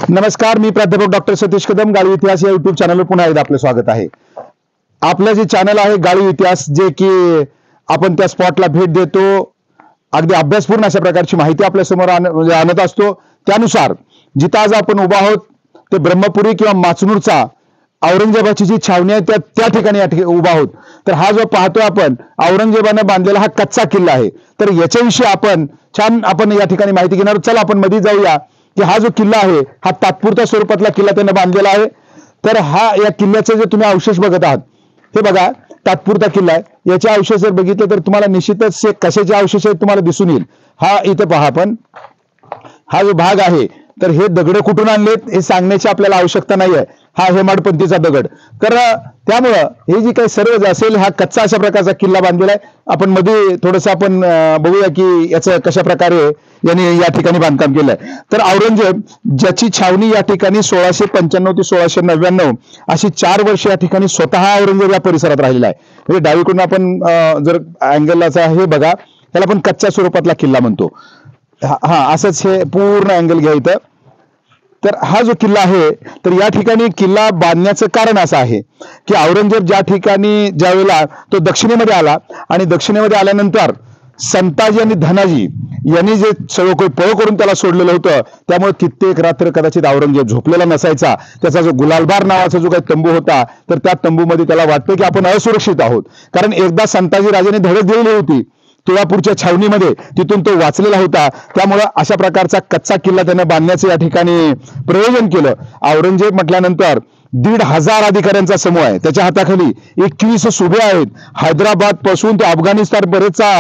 नमस्कार, मी प्राध्यापक डॉक्टर सतीश कदम. गाळी इतिहास या युट्यूब चॅनलवर पुन्हा एकदा आपलं स्वागत आहे. आपलं जे चॅनल आहे गाळी इतिहास, जे की आपण त्या स्पॉटला भेट देतो, अगदी अभ्यासपूर्ण अशा प्रकारची माहिती आपल्या समोर आणत असतो. त्यानुसार जिथं आज आपण उभा आहोत ते ब्रह्मपुरी किंवा माचनूरचा औरंगजेबाची जी छावणी आहे त्या ठिकाणी उभा आहोत. तर हा जो पाहतोय आपण औरंगजेबाने बांधलेला हा कच्चा किल्ला आहे. तर याच्याविषयी आपण या ठिकाणी माहिती घेणार आहोत. चला आपण मध्ये जाऊया की हा जो किल्ला आहे हा तात्पुरत्या स्वरूपातला किल्ला त्यानं बांधलेला आहे. तर या किल्ल्याचे जे तुम्ही अवशेष बघत आहात हे बघा, तात्पुरता किल्ला आहे. याचे अवशेष जर बघितले तर तुम्हाला निश्चितच कशाचे अवशेष आहेत तुम्हाला दिसून येईल. हा इथं पहा, आपण हा जो भाग आहे तर हे दगड कुठून आणलेत हे सांगण्याची आपल्याला आवश्यकता नाहीये. हा हेमाडपंथीचा दगड. तर त्यामुळं हे जी काही सर्व असेल हा कच्चा अशा प्रकारचा किल्ला बांधलेला आहे. आपण मध्ये थोडस आपण बघूया की याचं कशा प्रकारे यांनी या ठिकाणी बांधकाम केलंय. तर औरंगजेब ज्याची छावणी या ठिकाणी 1695 ते 1699 अशी 4 वर्ष या ठिकाणी स्वतः औरंगजेब या परिसरात राहिलेला आहे. म्हणजे डावीकडून आपण जर अँगलचा हे बघा, त्याला आपण कच्च्या स्वरूपातला किल्ला म्हणतो. हा असंच हे पूर्ण अँगल घ्या इथं. तर हा जो किल्ला आहे तर या ठिकाणी किल्ला बांधण्याचं कारण असं आहे की औरंगजेब ज्या ठिकाणी ज्यावेळेला तो दक्षिणेमध्ये आला आणि दक्षिणेमध्ये आल्यानंतर संताजी आणि धनाजी यांनी जे सगळं काही पळ करून त्याला सोडलेलं होतं, त्यामुळे कित्येक रात्र कदाचित औरंगजेब झोपलेला नसायचा. त्याचा जो गुलालबार नावाचा जो काही तंबू होता तर त्या तंबूमध्ये त्याला वाटतं की आपण असुरक्षित आहोत. कारण एकदा संताजी राजाने धडक दिलेली होती तुळापूरच्या छावणीमध्ये, तिथून तो वाचलेला होता. त्यामुळं अशा प्रकारचा कच्चा किल्ला त्यानं बांधण्याचं या ठिकाणी प्रयोजन केलं. औरंगजेब म्हटल्यानंतर 1,500 अधिकाऱ्यांचा समूह आहे. त्याच्या हाताखाली 21 सुभे आहेत. हैदराबाद पासून ते अफगाणिस्तान पर्यंतचा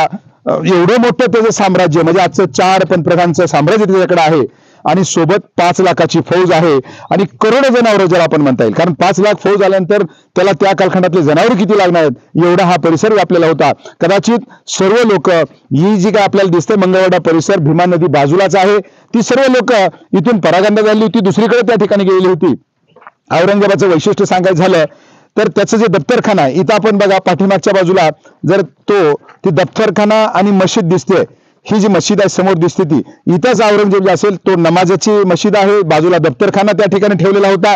एवढं मोठं त्याचं साम्राज्य, म्हणजे आजचं 4 पंतप्रधानचं साम्राज्य त्याच्याकडे आहे. आणि सोबत 5 लाखाची फौज आहे आणि करोडो जनावर ज्याला आपण म्हणता येईल. कारण 5 लाख फौज आल्यानंतर त्याला त्या कालखंडातले जनावर किती लागणार आहेत एवढा हा परिसर व्यापलेला होता. कदाचित सर्व लोक ही जी काय आपल्याला दिसते मंगळवेढा परिसर, भीमा नदी बाजूलाच आहे, ती सर्व लोक इथून परागंदा झाली होती, दुसरीकडे त्या ठिकाणी गेलेली होती. औरंगजेबाचं वैशिष्ट्य सांगायचं झालं तर त्याचं जे दफ्तरखाना आहे इथं आपण बघा, पाठीमागच्या बाजूला जर ती दफ्तरखाना आणि मशीद दिसते, ही जी मशीद आहे समोर दिसते ती इथंच औरंगजेब जे असेल तो नमाजाची मशीद आहे. बाजूला दफ्तरखाना त्या ठिकाणी ठेवलेला होता.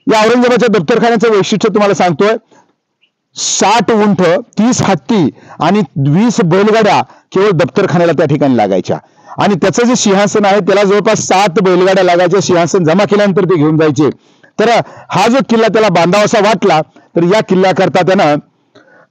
या औरंगजेबाच्या दफ्तरखान्याचं वैशिष्ट्य तुम्हाला सांगतोय, 60 उंट, 30 हत्ती आणि 20 बैलगाड्या केवळ दफ्तरखान्याला त्या ठिकाणी लागायच्या. आणि त्याचं जे सिंहासन आहे त्याला जवळपास 7 बैलगाड्या लागायच्या. सिंहासन जमा केल्यानंतर ते घेऊन जायचे. तर हा जो किल्ला त्याला बांधावासा वाटला तर या किल्ल्याकरता त्यानं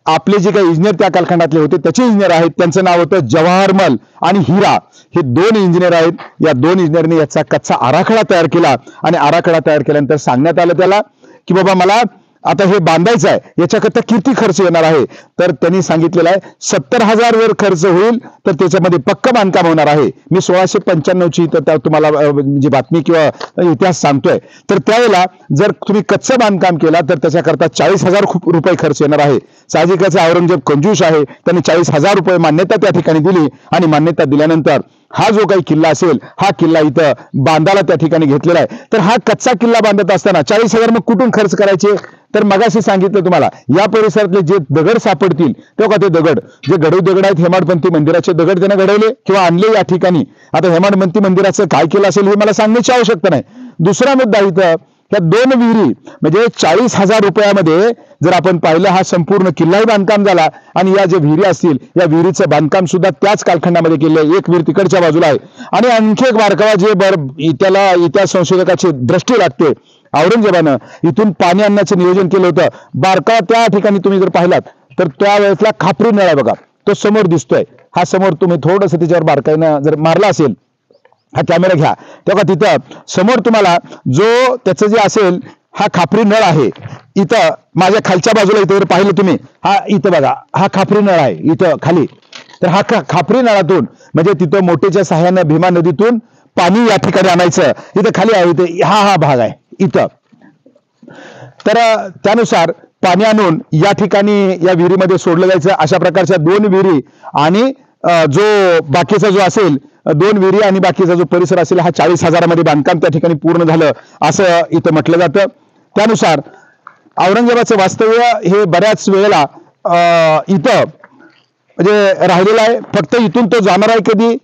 आपले जे काही इंजिनियर त्या कालखंडातले होते त्याचे इंजिनियर आहेत, त्यांचं नाव होतं जवाहरमल आणि हिरा. हे 2 इंजिनियर आहेत. या 2 इंजिनियरने याचा कच्चा आराखडा तयार केला आणि आराखडा तयार केल्यानंतर सांगण्यात आलं त्याला की बाबा मला आता हे बांधायचं आहे, याच्याकरता किती खर्च येणार आहे. तर त्यांनी सांगितलेलं आहे 70,000 वर खर्च होईल तर त्याच्यामध्ये पक्क बांधकाम होणार आहे. मी 1695ची तर तुम्हाला जी बातमी किंवा इतिहास सांगतोय. तर त्यावेळेला जर तुम्ही कच्चं बांधकाम केला तर त्याच्याकरता 40,000 रुपये खर्च येणार आहे. साहजिकच औरंगजेब कंजूस आहे, त्यांनी 40,000 रुपये मान्यता त्या ठिकाणी दिली आणि मान्यता दिल्यानंतर हा जो काही किल्ला असेल हा किल्ला इथं बांधायला त्या ठिकाणी घेतलेला आहे. तर हा कच्चा किल्ला बांधत असताना 40,000 मग कुठून खर्च करायचे. तर मगाशी सांगितलं तुम्हाला या परिसरातले जे दगड सापडतील तेव्हा ते दगड जे गडू दगड आहेत हेमाडपंथी मंदिराचे दगड त्याने घडवले किंवा आणले या ठिकाणी. आता हेमाडपंथी मंदिराचं काय केलं असेल हे मला सांगण्याची आवश्यकता नाही. दुसरा मुद्दा इथं या 2 विहिरी म्हणजे 40,000 रुपयामध्ये जर आपण पाहिलं हा संपूर्ण किल्लाही बांधकाम झाला आणि या ज्या विहिरी असतील या विहिरीचं बांधकाम सुद्धा त्याच कालखंडामध्ये केलं. एक विहीर तिकडच्या बाजूला आहे आणि आणखी एक बारकावा जे त्याला इतिहास संशोधकाची दृष्टी लागते, औरंगजेबानं इथून पाणी आणण्याचं नियोजन केलं होतं. बारकावा त्या ठिकाणी तुम्ही जर पाहिलात तर त्यावेळेसला खापरी नळ आहे बघा, तो समोर दिसतोय. हा समोर तुम्ही थोडंसं त्याच्यावर बारकाईनं जर मारला असेल, हा कॅमेरा घ्या तेव्हा तिथं समोर तुम्हाला जो त्याचं जे असेल हा खापरी नळ आहे. इथं माझ्या खालच्या बाजूला इथं जर पाहिलं तुम्ही, हा इथं बघा हा खापरी नळ आहे इथं खाली. तर हा खापरी नळातून म्हणजे तिथं मोठेच्या सहाय्यानं भीमा नदीतून पाणी या ठिकाणी आणायचं. इथं खाली आहे, इथं हा भाग आहे इथं. तर त्यानुसार पाणी आणून या ठिकाणी या विहिरीमध्ये सोडलं जायचं. अशा प्रकारच्या 2 विहिरी आणि जो बाकीचा जो असेल 2 विहिरी आणि बाकीचा जो परिसर असेल हा 40,000 मध्ये बांधकाम त्या ठिकाणी पूर्ण झालं असं इथं म्हटलं जातं. त्यानुसार औरंगजेबाचं वास्तव्य हे बऱ्याच वेळेला इथं म्हणजे राहिलेलं आहे. फक्त इथून तो जाणार आहे कधी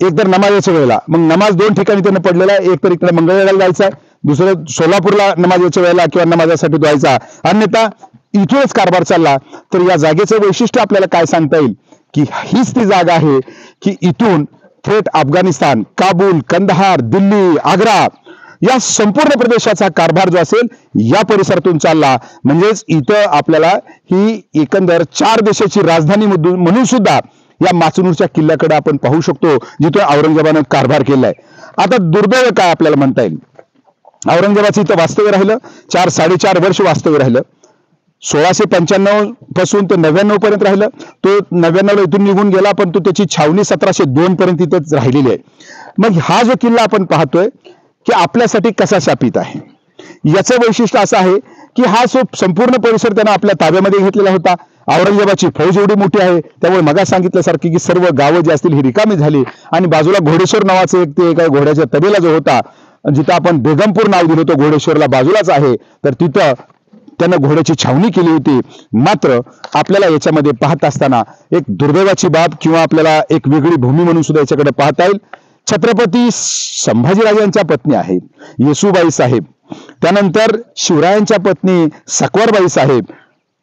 एक तर नमाजाच्या वेळेला, मग नमाज 2 ठिकाणी त्यांना पडलेला आहे. एक तर इकडे मंगळवेढ्याला जायचं आहे, दुसरं सोलापूरला नमाजाच्या वेळेला किंवा नमाजासाठी जायचा, अन्यथा इथूनच कारभार चालला. तर या जागेचं वैशिष्ट्य आपल्याला काय सांगता येईल की हीच ती जागा आहे की इथून थेट अफगाणिस्तान, काबूल, कंदहार, दिल्ली, आग्रा या संपूर्ण प्रदेशाचा कारभार जो असेल या परिसरातून चालला. म्हणजेच इथं आपल्याला ही एकंदर 4 देशाची राजधानी म्हणून सुद्धा या माचनूरच्या किल्ल्याकडे आपण पाहू शकतो, जिथे औरंगजेबानं कारभार केलाय. आता दुर्दैव काय आपल्याला म्हणता येईल, औरंगजेबाचं इथं वास्तव्य राहिलं 4-4.5 वर्ष वास्तव्य राहिलं. 1695 पासून ते 99 पर्यंत राहिलं. तो 99ला इथून निघून गेला, पण तो त्याची छावणी 1702 पर्यंत इथंच राहिलेली आहे. मग हा जो किल्ला आपण पाहतोय की आपल्यासाठी कसा शापित आहे, याचं वैशिष्ट्य असं आहे की हा संपूर्ण परिसर त्यानं आपल्या ताब्यामध्ये घेतलेला होता. औरंगजेबाची फौज एवढी मोठी आहे, त्यामुळे मगा सांगितल्यासारखी की सर्व गावं जी असतील ही रिकामी झाली. आणि बाजूला घोडेश्वर नावाचं एक ते एका घोड्याच्या तबेला जो होता, जिथं आपण बेगमपूर नाव दिलं होतं, घोडेश्वरला बाजूलाच आहे, तर तिथं त्यानं घोड्याची छावणी केली होती. मात्र आपल्याला याच्यामध्ये पाहत असताना एक दुर्दैवाची बाब किंवा आपल्याला एक वेगळी भूमी म्हणून सुद्धा याच्याकडे पाहता येईल. छत्रपती संभाजीराजांच्या पत्नी आहेत येसूबाई साहेब, त्यानंतर शिवरायांच्या पत्नी सकवारबाई साहेब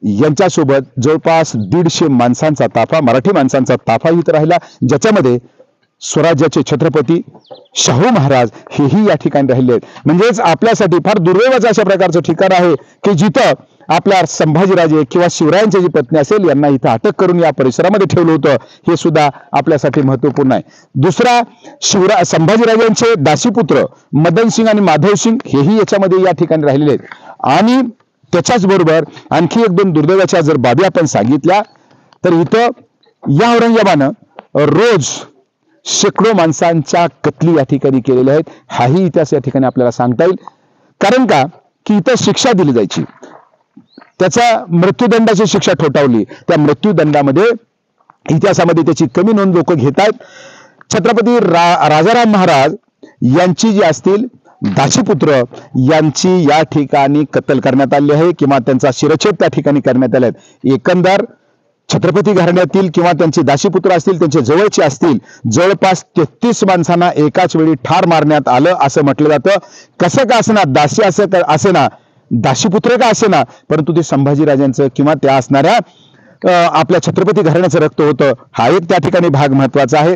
यांच्यासोबत जवळपास 150 माणसांचा ताफा, मराठी माणसांचा ताफा इथं राहिला, ज्याच्यामध्ये स्वराज्याचे छत्रपती शाहू महाराज हेही या ठिकाणी राहिले आहेत. म्हणजेच आपल्यासाठी फार दुर्दैवाचं अशा प्रकारचं ठिकाण आहे की जिथं आपल्या संभाजीराजे किंवा शिवरायांची जी पत्नी असेल यांना इथं अटक करून या परिसरामध्ये ठेवलं होतं. हे सुद्धा आपल्यासाठी महत्वपूर्ण आहे. दुसरा, संभाजीराजांचे दासीपुत्र मदनसिंग आणि माधवसिंग हेही याच्यामध्ये या ठिकाणी राहिलेले आहेत. आणि त्याच्याच बरोबर आणखी 1-2 दुर्दैवाच्या जर बाबी आपण सांगितल्या तर इथं या औरंगजेबानं रोज शेकडो माणसांच्या कत्ली या ठिकाणी केलेल्या आहेत. हाही इतिहास या ठिकाणी आपल्याला सांगता येईल. कारण का की इथं शिक्षा दिली जायची, त्याचा मृत्यूदंडाची शिक्षा ठोठावली. त्या मृत्यूदंडामध्ये इतिहासामध्ये त्याची कमी नोंद लोक घेत आहेत. छत्रपती राजाराम महाराज यांची जी असतील दासीपुत्र यांची या ठिकाणी कत्तल करण्यात आली आहे किंवा त्यांचा शिरच्छेद त्या ठिकाणी करण्यात आले आहेत. एकंदर छत्रपती घराण्यातील किंवा त्यांचे दासीपुत्र असतील, त्यांचे जवळचे असतील, जवळपास 33 माणसांना एकाच वेळी ठार मारण्यात आलं असं म्हटलं जातं. कसं का असेना, दासी असे ना, दासीपुत्र का असेना, परंतु ते संभाजीराजांचं किंवा त्या असणाऱ्या आपल्या छत्रपती घराण्याचं रक्त होतं. हा एक त्या ठिकाणी भाग महत्वाचा आहे.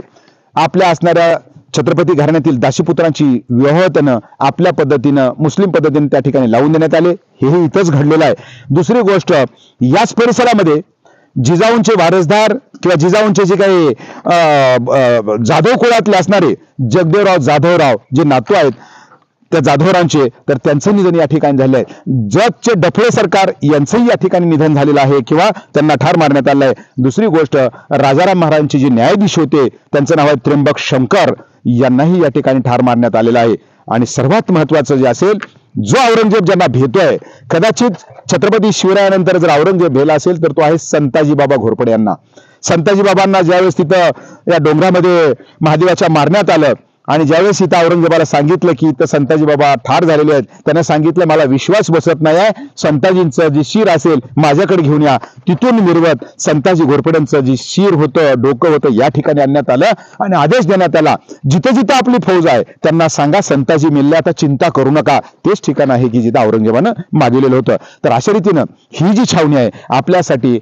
आपल्या असणाऱ्या छत्रपती घराण्यातील दासीपुत्रांची विवाह त्यानं आपल्या पद्धतीनं मुस्लिम पद्धतीने त्या ठिकाणी लावून देण्यात आले. हेही इथंच घडलेलं आहे. दुसरी गोष्ट, याच परिसरामध्ये जिजाऊंचे वारसदार किंवा जिजाऊंचे जे काही जाधव कुळातले असणारे जगदेवराव जाधवराव जे नातू आहेत त्या जाधवरावांचे, तर त्यांचं निधन या ठिकाणी झाले आहे. जगचे डफळे सरकार यांचंही या ठिकाणी निधन झालेलं आहे किंवा त्यांना ठार मारण्यात आलं आहे. दुसरी गोष्ट, राजाराम महाराजांचे जे न्यायाधीश होते त्यांचं नाव आहे त्र्यंबक शंकर, यांनाही या ठिकाणी ठार मारण्यात आलेलं आहे. आणि सर्वात महत्वाचं जे असेल, जो औरंगजेब ज्यांना भेटतोय, कदाचित छत्रपती शिवरायानंतर जर औरंगजेब भेटला असेल तर तो आहे संताजी बाबा घोरपडे यांना. संताजी बाबांना ज्यावेळेस तिथं या डोंगरामध्ये महादेवाच्या मारण्यात आलं आणि ज्यावेळेस इथं औरंगजेबाला सांगितलं की इथं संताजी बाबा ठार झालेले आहेत, त्यांना सांगितलं मला विश्वास बसत नाही आहे, संताजींचं जी शीर असेल माझ्याकडे घेऊन या. तिथून मिरवत संताजी घोरपड्यांचं जी शीर होतं, डोकं होतं, या ठिकाणी आणण्यात आलं आणि आदेश देण्यात आला, जिथं जिथं आपली फौज आहे त्यांना सांगा संताजी मिळले, आता चिंता करू नका. तेच ठिकाण आहे की जिथं औरंगजेबानं मागवलेलं होतं. तर अशा रीतीनं ही जी छावणी आहे आपल्यासाठी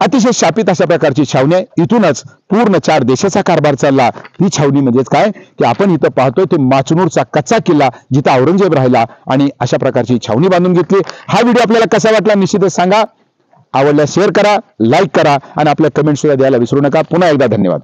अतिशय शापित अशा प्रकारची छावणी आहे. इथूनच पूर्ण 4 देशाचा कारभार चालला. ही छावणी म्हणजेच काय की आपण इथं पाहतोय ते माचनूरचा कच्चा किल्ला जिथं औरंगजेब राहिला आणि अशा प्रकारची छावणी बांधून घेतली. हा व्हिडिओ आपल्याला कसा वाटला निश्चितच सांगा. आवडल्यास शेअर करा, लाईक करा आणि आपल्या कमेंट सुद्धा द्यायला विसरू नका. पुन्हा एकदा धन्यवाद.